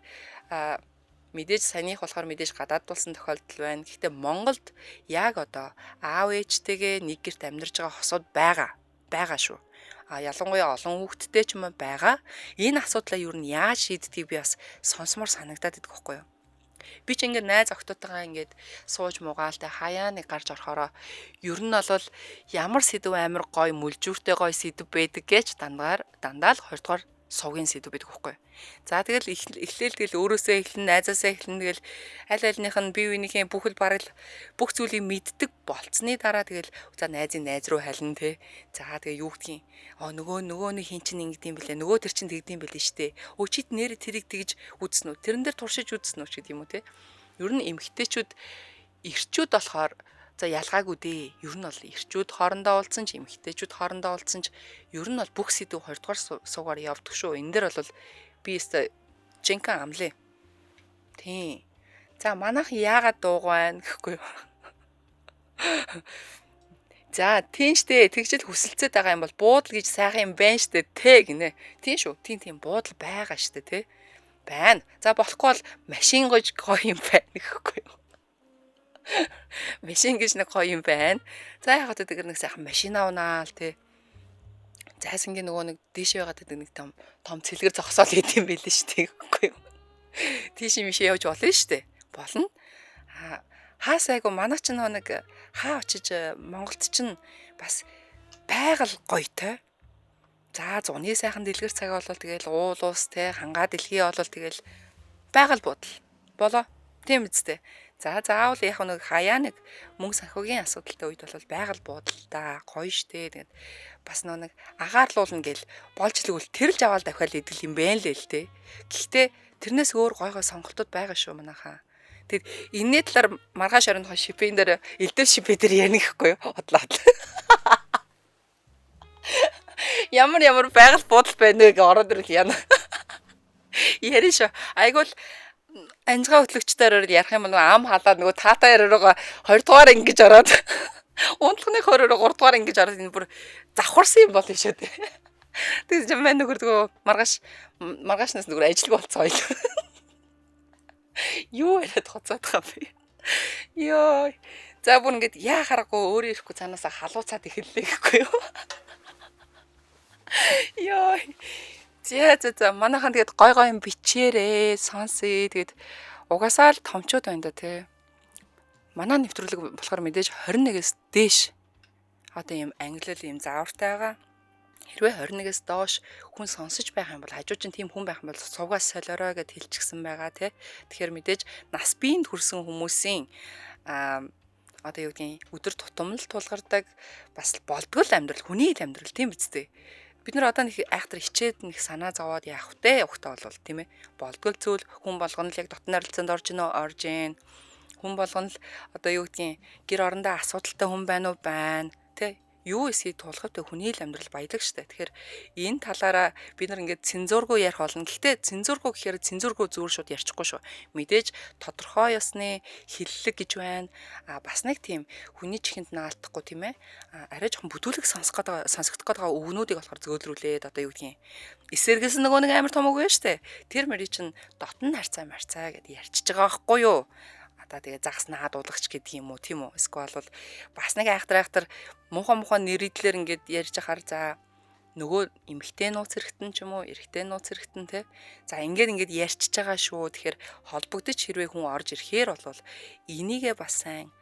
мэдээж саяных болохоор мэдээж гадаад дулсан тохиолдол байна. Гэхдээ Монголд яг одоо аав ээжтэйгээ нэг гэрт амьдарч байгаа хосууд байгаа шүү. Ялангуяа олон хүүхэдтэй ч юм байгаа. Энэ асуудлаа юу нь яаж шийддгийг би бас сонсомор санагдаад идэх байхгүй юу? Би ч ингээд найз охтойгоо ингээд сууж муугаалтай хаяа нэг гарч орохороо ер нь бол ямар сэдв амар гой мүлжүүртэй гой сэдв байдаг гэж дандаа л 2 дугаар сувгийн сэдв байдаг байхгүй. За тэгэл эхлээл тэгэл өөрөөсөө эхлэн найзаасаа эхлэн тэгэл аль нь бие биенийхээ бүх зүйлийг мэддэг болцсны дараа тэгэл за найзын найз руу халина те. За тэгээ юу гэдгийг нөгөө нэг хин чин ингэдэм бэлээ. Нөгөө төр чин тэгдэм бэлээ штэ. Өчид нэр тэрийг тэгж үзнэ үү? Тэрэн дээр туршиж үзнэ үү гэдэг юм уу те. Ер нь эмгтээчүүд эрчүүд болохоор за ялгаагүй дээ. Ер нь бол эрчүүд хоорондоо уулзсан ч эмгтээчүүд хоорондоо уулзсан ч ер нь бол бүх сэдв 2 дугаар суугаар явдаг шүү. Энэ дээр бол би өстой жинхэнэ амлаа. Тийм. За манайх яагаад дууг байна гэхгүй юу? За тийм штэ тэгжэл хүсэлцээд байгаа юм бол буудал гэж сайхан юм байна штэ тэ гинэ. Тийм шүү. Тийм буудал байгаа штэ тэ. Байна. За болохгүй бол машин гоё юм байна гэхгүй юу? Машин гэж нэг гоё юм байна. За яг одоо тэр нэг сайхан машин авнаа л тий. Зайсангийн нөгөө нэг дээшээ байгаад нэг том цэлгэр зогсоол идэм байлээ шүү дээ гэхгүй юу. Тийш юм шиг явж болно шүү дээ. Болно. Хаасайгу манай ч нэг хаа очиж Монголд ч бас байгаль гоётой. За зуны сайхан дэлгэр цаг болвол тэгэл уул уус те хангаа дэлхий болвол тэгэл байгаль буудал болоо. Тийм үстэй. За заавал яг нэг хаяа нэг мөнгө санхүүгийн асуудалтай үед бол байгаль буудал да гоё штэ. Тэгээд бас нэг агаарлуулна гэл болж лгүүл тэрэлж аваад дахиад идэл юм бэ л те. Гэхдээ тэрнээс өөр гой сонголтууд байгаа шүү манайхаа. Тэгэд энэний талаар маргааш оройнхоо шипэн дээр элдв шипэ дээр ярих гэхгүй юу? Бодлоо. Ямар байгаль буудал байна вэ гэж ороод ирэл яана. Ярина шүү. Айгуул анжгаа хөтлөгчдөөр ярих юм бол ам халаад нөгөө таата яриагаа 2 дугаар ингэж ороод унтлахны 20-оор 3 дугаар ингэж ороод энэ бүр завхарсан юм бол шүү дээ. Тэгэж юм байна нөгөө маргаашнаас нөгөө ажилгүй болцоо ойлоо. Юу яриад хоцоод байгаа бэ? Йоо. За бүр ингэж яа харахгүй өөрөө ирэхгүй цаанаасаа халууцаад эхэллээ гэхгүй юу? Йоо. За манайхан тэгээд гой юм бичээрээ сонсъё. Тэгээд Угаасаа л томчууд байна да тий. Манай нэвтрүүлэг болохоор мэдээж 21-с дээш. Одоо ийм англиэл ийм заавартай байгаа. Хэрвээ 21-с доош хүн сонсож байх юм бол хажуу чинь тийм хүн байх юм бол сувгаас солиорой гэд хэлчихсэн байгаа тий. Тэгэхээр мэдээж нас биеинд хүрсэн хүмүүсийн одоо юу гэдгийг өдөр тутам л тулгардаг бас болдгол амьдрал, хүний амьдрал тийм биз дээ. Бид нар одоо нэг айхтар хичээд нэг санаа зовоод яах втэ явахтаа бол тийм ээ. Болдгол зүйл хүн болгоно л яг дотны харилцаанд орж ийн. Хүн болгоно л одоо юу гэдгийг гэр орондоо асуудалтай хүн байна уу байна тий. Юу эсхийг тулахтай хүний л амьдрал баялаг штэ. Тэгэхээр энэ талаараа бид нар ингээд цензуургүй ярих болно. Гэхдээ цензуургүй гэхээр цензуургүй зүгээр шууд ярихгүй шүү. Мэдээж тодорхой ёсны хиллэг гэж байна. Бас нэг тийм хүний чихэнд наалтахгүй тийм ээ. Арай жоохон бүтүүлэг сонсогдох байгаа үгнүүдийг болохоор зөөлрүүлээд одоо юу гэдгийг эсэргээс нөгөө нэг амар том үг байна штэ. Тэр мөрий чинь дотн харьцаа гэдээ ярьчихж байгаа байхгүй юу? Одоо тэгээ загас наад уулагч гэдэг юм уу тийм үү? Эсвэл бол бас нэг айхтар муухай нэрийдлэр ингээд ярьж ахаар за нөгөө эмхтэй нууц хэрэгтэн ч юм уу эрэгтэй нууц хэрэгтэн те. За ингээд ярьчихж байгаа шүү. Тэгэхээр холбогдож хэрвээ хүн орж ирэхээр бол энийгээ бас сайн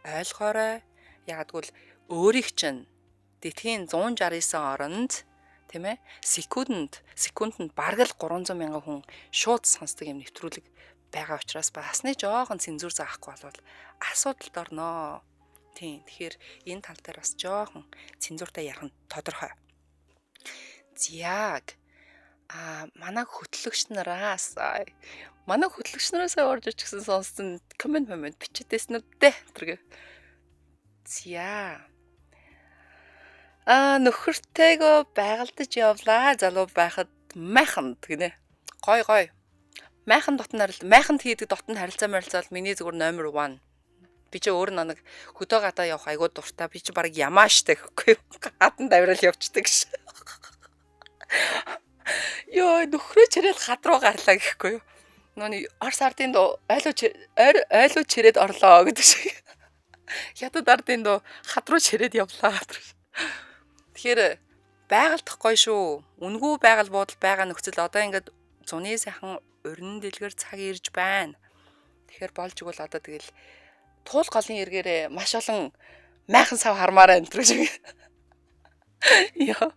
ойлгоорой. Ягдгүйл өөрийг чинь дэлхийн 169 оронд тийм ээ секундэд бараг л 300 мянган хүн шууд сонсдог юм нэвтрүүлэг байгаа учраас бас нэг жоохон цензур заахгүй бол асуудалд орноо. Тийм. Тэгэхээр энэ тал дээр бас жоохон цензуртай ярих нь тодорхой. Зяг. Манай хөтлөгч нараас орж ирчихсэн сонссон комент бичээдсэн үдэ тэргээ. Зя. Нөхөртэйгөө байгальдаж явлаа. Залуу байхад майханд гинэ. Гой. Майханд хийдэг дотн харилцаа бол миний зүгээр номер 1. Би ч өөр нэг хөдөө гадаа явах айгуу дуртай. Би ч баг ямаа штэ гэхгүй. Гадан давирал явчихдаг ш. Йоо нөхрөө чирэл хад руу гарлаа гэхгүй юу. Нөөний Орос ардын дуу ойлоо чирээд орлоо гэдэг шиг. Хятад ардын дуу хад руу чирээд явлаа. Тэгэхээр байгальдах гоё шүү. Үнгүй байгаль буудал байгаа нөхцөл одоо ингээд зуны сайхан урин дэлгэр цаг ирж байна. Тэгэхээр болж игэл одоо тэгэл туул голын эргээрээ маш олон майхан сав хармаараа энэ шиг. Яа.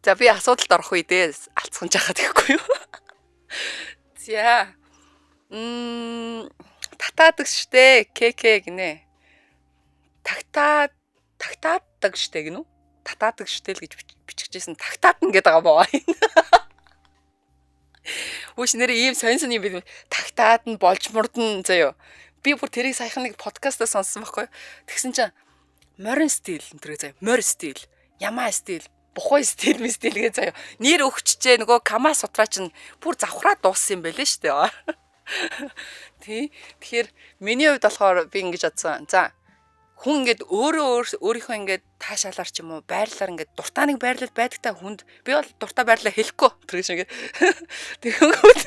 За би асуудалд орох үедээ алцсан жахаад гэхгүй юу. За. Татаадаг штэ. КК гинэ. Тагтаадаг штэ гинү. Татаадаг штэ л гэж биччихжсэн. Тагтаатна гэдэг байгаа боо. Үгүй нэрээ ийм сонь юм бид тагтаад нь болж мурдан заяо. Би бүр тэрийг саяхан нэг подкастаа сонссон байхгүй. Тэгсэн чинь морин стил энэ заяо. Мор стил, ямаа стил, бухой стил гээ заяо. Нэр өгчжээ нөгөө Кама сутраа чинь бүр завхраа дууссан юм байлээ штэ. Тий. Тэгэхээр миний хувьд болохоор би ингэж бодсон. За хүн ингээд өөрийнхөө ингээд таашаалаар ч юм уу байрлалаар ингээд дуртай нэг байрлал байдаг та хүнд би бол дуртай байрлал хэлэхгүй тэр шиг ингээд тэгэнгүүт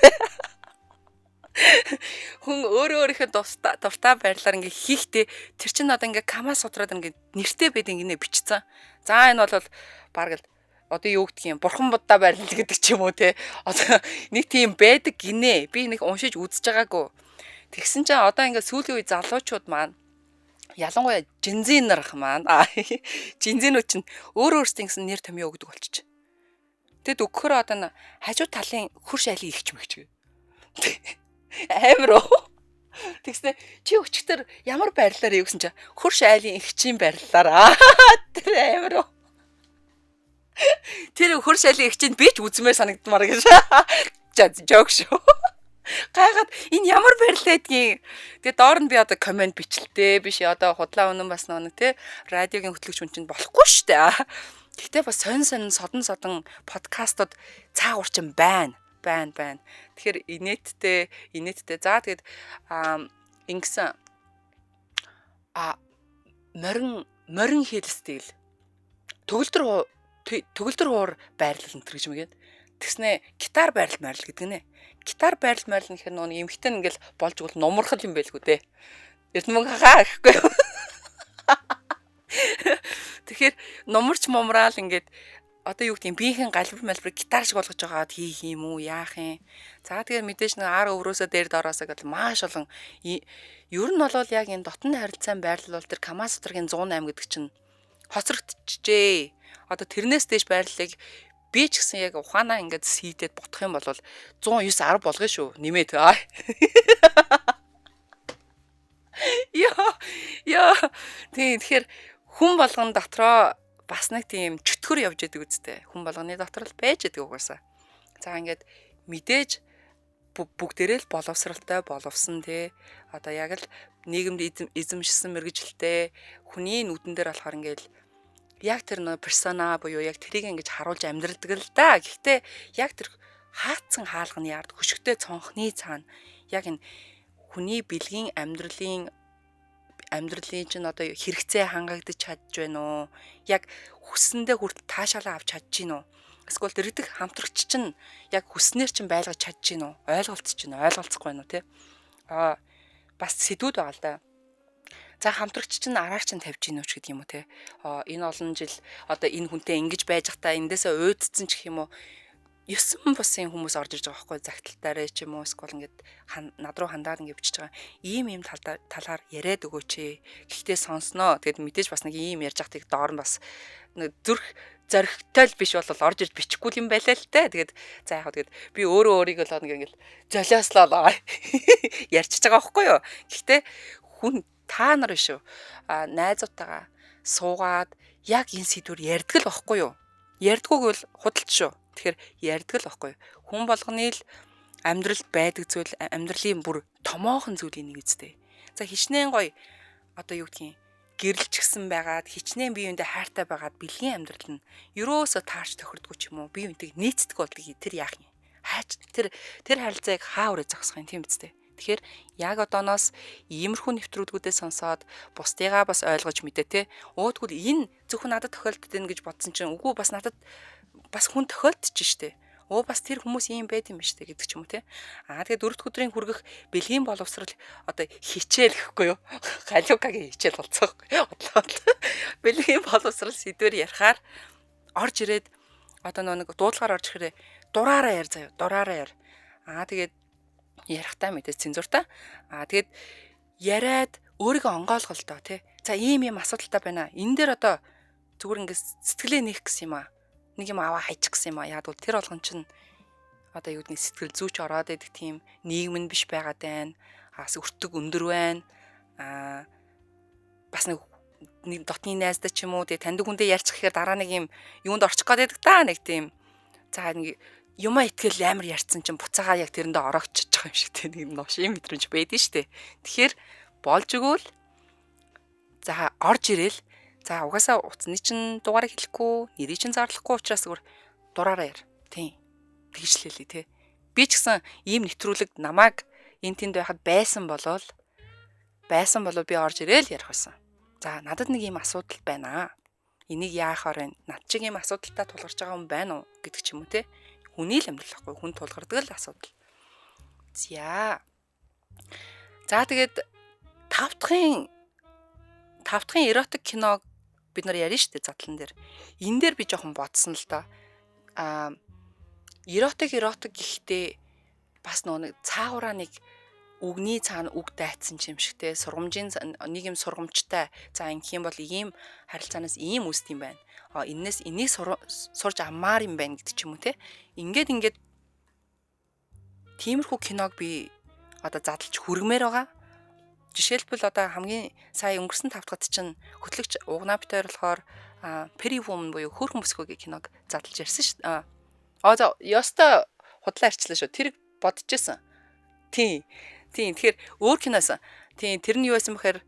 хүн өөрийнхөө дуртай байрлалаар ингээд хийхдээ тэр чинь одоо ингээд Кама сутраад ингээд нэртэй байд ингээд бичсэн. За энэ бол баг л одоо юу гэдгийг юм бурхан буддаа байрлал гэдэг ч юм уу те одоо нэг тийм байдаг гинэ би нэг уншиж үзэж байгаагүй. Тэгсэн чинь одоо ингээд сүүлийн үе залуучууд маань ялангуяа жинзин нарах маань жинзинүүд чинь өөрсдийн гэсэн нэр томьёо өгдөг болчих. Тэгэд өгөхөр одоо хажуу талын хурш айлын ихч мэгч. Амар уу. Тэгснэ чи өчтөр ямар байрлалаар юу гэсэн чи хурш айлын ихчийн байрлалаар тэр амар уу. Тэр хурш айлын ихчинд би ч үзмээр санагдмаар гэж. Жок шүү. Гайхаад энэ ямар байрлал байдгийг. Тэгээ доор нь би одоо комент бичлээ. Биш одоо худлаа өнөн бас нэг те радиогийн хөтлөгч хүн чинь болохгүй штэ. Гэхдээ бас сонь содон подкастууд цаа урчин байна. Тэгэхээр инээдтэй. За тэгээд ингэсэн морин хэл стил төгөлдөр хуур байрлал энэ гэж мэгээд тэгснэ гитар байрлал гэдэг нэ. Гитар байрлал гэхэр нөгөө эмхтэн ингээл болж игэл нумрахал юм байлгүй дээ. Эрдмэн хаа гэхгүй. Тэгэхээр нумарч мумраал ингээд одоо юу гэдэг юм биеийн галбар гитар шиг болгож байгаа хийх юм уу яах юм. За тэгээд мэдээж нэг ар өврөөсөө дээр дороосоо гэдэл маш олон ер нь бол яг энэ дотны харилцаан байрлал бол тэр Камасутрагийн 108 гэдэг чинь хоцрогдчихжээ. Одоо тэрнээс дээш байрлалыг би ч гэсэн яг ухаанаа ингээд сийдээд ботох юм бол 109 10 болгоно шүү. Нэмээд. Яа. Тэгэхээр хүн болгон дотроо бас нэг тийм чөтгөр явж идэг үстэй. Хүн болгоны дотор л байж идэг угаасаа. За ингээд мэдээж бүгдээрээ л боловсралтай боловсон те. Одоо яг л нийгэмд эзэмшсэн мэрэгжилтэй хүний нүдэн дээр болохоор ингээд яг тэр нөө персона буюу яг тэрийг ингэж харуулж амьдралдаг л да. Гэхдээ яг тэр хаацсан хаалганы ард хөшгтэй цонхны цаана яг энэ хүний бэлгийн амьдралын чинь одоо хэрэгцээ хангагдаж чадж байна уу? Яг хүссэндээ хүртэл таашаалаа авч чадж гин үү? Эсвэл дэрэгдэх хамтрагч чинь яг хүснээр чинь байлгаж чадж гин үү? Ойлголцож гин үү? Ойлголцохгүй байна уу те? Бас сэдвүүд байгаа л да. За хамтрагч чинь араар чинь тавьж гин үү ч гэдэг юм уу те? Энэ олон жил одоо энэ хүнтэй ингэж байж захтаа эндээсээ уйдцсан ч гэх юм уу? 9 бусын хүмүүс орж ирж байгаа байхгүй загталтаарэ ч юм уу эсвэл ингээд над руу хандаад ингээд бичиж байгаа ийм талаар яриад өгөөч ээ. Гэхдээ сонсноо. Тэгэд мэдээж бас нэг ийм ярьж захтыг доор нь бас нэг зүрх зоригтой л биш бол орж ирж бичихгүй юм байлаа л те. Тэгээд за яг тэгэд би өөрийгөө л ингээд золиослоо ярьчихж байгаа байхгүй юу. Гэхдээ хүн та нар биш үү? Найзуудтайгаа суугаад яг энэ сэдвэр ярьдаг л байхгүй юу? Ярьдгүйг бол худалч шүү. Тэгэхээр ярьдаг л байхгүй. Хүн болгоны л амьдралд байдаг зүйл амьдралын бүр томоохон зүйлийн нэг үстэй. За хичнээн гоё одоо юу гэдгийг гэрэлч гсэн байгаад хичнээн бие биендээ хайртай байгаад бэлгийн амьдрал нь ерөөсө таарч тохирдгүй ч юм уу бие биентэйг нийцдэг болдгийг тэр яах юм. Хайч тэр харилцааг хаа өрөө зогсох юм тийм үстэй. Тэгэхээр яг одооноос иймэрхүү нэвтрүүлгүүдээ сонсоод бусдыгаа бас ойлгож мэдээ те. Өөдгөл энэ зөвхөн надад тохиолдод байна гэж бодсон чинь үгүй бас надад бас хүн тохиолдож штэ. Бас тэр хүмүүс ийм байд юм штэ гэдэг ч юм уу те. Тэгээд 4 дахь өдрийн хүргэх бэлгийн боловсрал одоо хичээл гэхгүй юу. Галюкагийн хичээл болцоо. Бэлгийн боловсрал сэдвэр ярихаар орж ирээд одоо нэг дуудлагаар орж ирэхээр дураараа яар заяа. Дураараа яар. Тэгээд ярихтаа мэдээ цензуртаа. Тэгээд яриад өөрийгөө онгойлгол тоо тий. За ийм асуудалтай байна. Энэ дээр одоо зүгээр ингээд сэтгэлээ нээх гэсэн юм аа. Нэг юм аваа хайчих гэсэн юм аа. Яг бол тэр болгон чинь одоо юу гэдгийг сэтгэл зүйч ороод идэг тийм нийгэм нь биш байгаад байна. Бас өртөг өндөр байна. Бас нэг дотны найздаа ч юм уу тий таньдаг хүндээ ярьчих гэхээр дараа нэг юм юунд орчих гээд байдаг та нэг тийм. За нэг юмаа итгэл амар ярьсан чинь буцаагаа яг тэрэндээ ороогчиж байгаа юм шиг те нэг ношин мэдрэмж байдэн штэ. Тэгэхээр болж өгвөл за орж ирэл за угаасаа утасны чинь дугаарыг хэлэхгүй нэрийг чинь зарлахгүй учраас зүгээр дураараа яар. Тийм. Тэгжлээлээ те. Би ч гэсэн ийм нэвтрүүлэг намайг энэ тэнд байхад байсан болол би орж ирээл ярих байсан. За надад нэг ийм асуудал байна. Энийг яахаар вэ? Над чиг ийм асуудалтай тулгарч байгаа юм байна уу гэдэг ч юм уу те. Хүний л амьдрал ахгүй хүн тулгардаг л асуудал. За тэгээд тавтахын эротик киног бид нар ярина штэ задлан дээр. Энэ дээр би жоохон бодсон л доо. Эротик гэхдээ бас нэг цаагаараа нэг үгний цаана үг дайцсан юм шигтэй сургамжийн нэг юм сургамжтай. За ингэх юм бол ийм харилцаанаас ийм үст юм байна. Энээс энийг сурж аммаар юм байна гэдэг ч юм уу те. Ингээд тиймэрхүү киног би одоо задлж хүргмээр байгаа. Жишээлбэл одоо хамгийн сая өнгөрсөн тавтгад чинь хөтлөгч Угнаа битээр болохоор Pretty Woman буюу хөөрхөн бүсгүйгийн киног задлж ярьсан шүү дээ. За ёстой худлаа арчлаа шүү. Тэр бодчихсон. Тийм. Тэгэхээр өөр киноос. Тийм тэр нь юу байсан бэхээр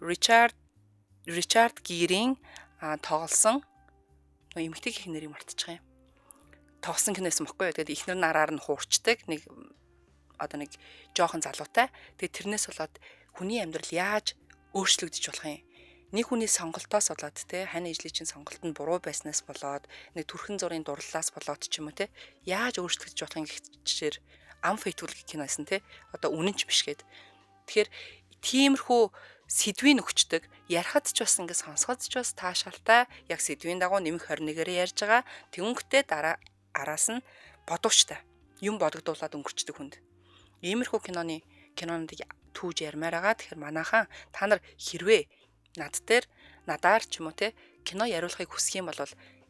Ричард Гирийн тоглосон эмэгтэй гэх нэрийг мартчихсан юм. Тоглосон кино байсан бохгүй юу. Тэгээд ихнэр нараар нь хуурчдаг нэг одоо нэг жоохон залуутай. Тэгээд тэрнээс болоод хүний амьдрал яаж өөрчлөгдөж болох юм. Нэг хүний сонголтоос болоод те хань ижлийн чинь сонголт нь буруу байснаас болоод нэг төрхөн зургийн дурлалаас болоод ч юм уу те яаж өөрчлөгдөж болох юм гэх жишээр Unfaithful гэх кино байсан те одоо үнэн ч биш гээд. Тэгэхээр тиймэрхүү сэдвийг өгчдөг. Ярихад ч бас ингээд сонсоход ч бас таашаалтай. Яг сэдвийн дагуу нэмэх 21-ээр ярьж байгаа. Тэнгүүтээ араас нь бодуучтай. Юм бодогдуулаад өнгөрчдөг хүнд. Иймэрхүү кинонуудыг түүж ярмаар байгаа. Тэгэхээр манайхан та нар хэрвээ надаар ч юм уу те кино яриулахыг хүсэх юм бол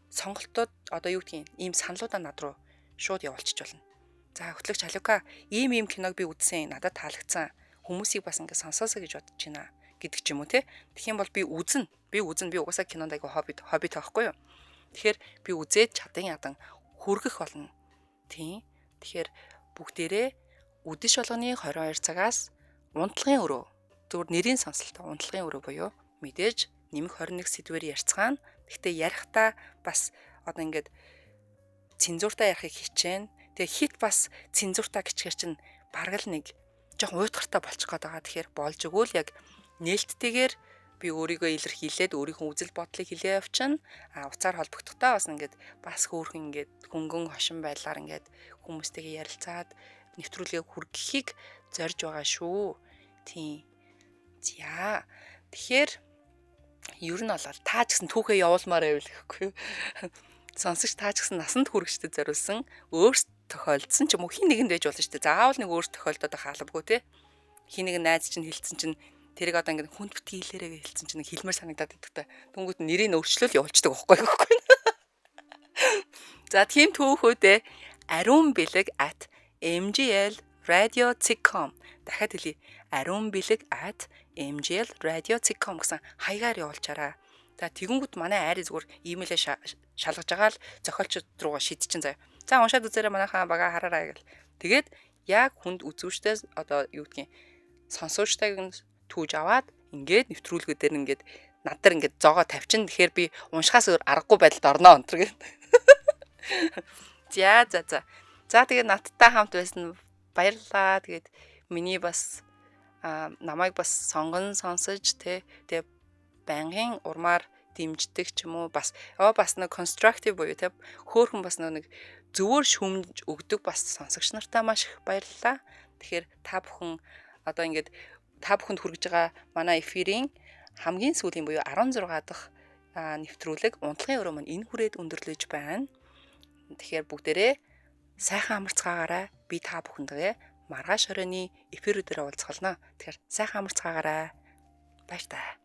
сонголтууд одоо юу гэдгийг ийм саналуудаа над руу шууд явуулчих болно. За хөтлөгч Халука ийм киног би үзсэн. Надад таалагдсан. Хүмүүсийг бас ингээд сонсоосоо гэж бодож байна гэдэг ч юм уу те. Тэгэх юм бол би үзнэ. Би угаасаа кинонд айгу хобби таахгүй юу. Тэгэхээр би үзээд чадан ядан хүргэх болно. Тийм. Тэгэхээр бүгдээрээ үдэш болгоны 22 цагаас унтлагын өрөө зөвхөн нэрийн сонсолтой унтлагын өрөө буюу мэдээж нэмэх 21 сэдвээр ярьцгаана. Гэхдээ ярихдаа бас одоо ингээд цензуртаа ярихыг хичээн. Тэгээ хит бас цензуртаа гिचгэр чинь бараг л нэг жоохон уйтгартай болчих гээд байгаа. Тэгэхээр болж өгвөл яг нээлттэйгээр би өөрийгөө илэрхийлээд өөрийнхөө үзэл бодлыг хэлээ явчихна. Уцаар холбогдохдоо бас ингээд бас хөөрхөн ингээд хөнгөн хошин байдлаар ингээд хүмүүстэйгээ ярилцаад нэвтрүүлгээ хүргэхийг зорж байгаа шүү. Тийм. За. Тэгэхээр ер нь бол таа ч гэсэн түүхээ явуулмаар байвал гэхгүй юу. Сонсогч таа ч гэсэн насанд хүрэгчдэд зориулсан өөрсд тохиолдсон ч юм уу хин нэгэнд байж болно шүү дээ. Заавал нэг өөрсд тохиолдоод хаалбгүй те. Хин нэгэн найз чинь хэлсэн чинь тэрийг одоо ингээд хүнд битгий хэлээрээ хэлсэн чинь нэг хэлмээр санагдаад идэх та. Тэнгүүд нэрийг өөрчлөл явуулчихдаг байхгүй. За тийм түүхүүдээ ариун бэлэг @mglradio.com дахиад хэлье. Ариун бэлэг @mglradio.com гэсэн хаягаар явуулчаарай. За тэгэнгүүт манай айрын зүгээр имэйлээ шалгаж байгаа л зохиолчд руугаа шидчихэн заяа. За уншаад үзээрэй манайхаа бага хараарай гэл. Тэгээд яг хүнд үзүүчтэй одоо юу гэдгийг сонсуучтайг нь түүж аваад ингээд нэвтрүүлгүүдээр ингээд над дээр ингээд зоогоо тавьчин. Тэгэхээр би уншихаас өөр аргагүй байдалд орноо өнтер гэх. За. За тэгээд надтай хамт байсан баярлалаа. Тэгээд миний бас намайг бас сонгон сонсож тэгээ бангийн урмаар дэмждэг ч юм уу бас нэг constructive буюу те хөөхөн бас нэг зөвөр шүмж өгдөг бас сонсогч нартай маш их баярлалаа. Тэгэхээр та бүхэн одоо ингээд та бүхэнд хүргэж байгаа манай эфирийн хамгийн сүүлийн буюу 16 дахь нэвтрүүлэг унтлагын өрөө маань энэ хүрээд өндөрлөж байна. Тэгэхээр бүгдээрээ сайхан амарцгаагаарай. Би та бүхэндээ маргааш оройны эфирүүдээр уулзгалаа. Тэгэхээр сайхан амарцгаагаарай. Баяр таа.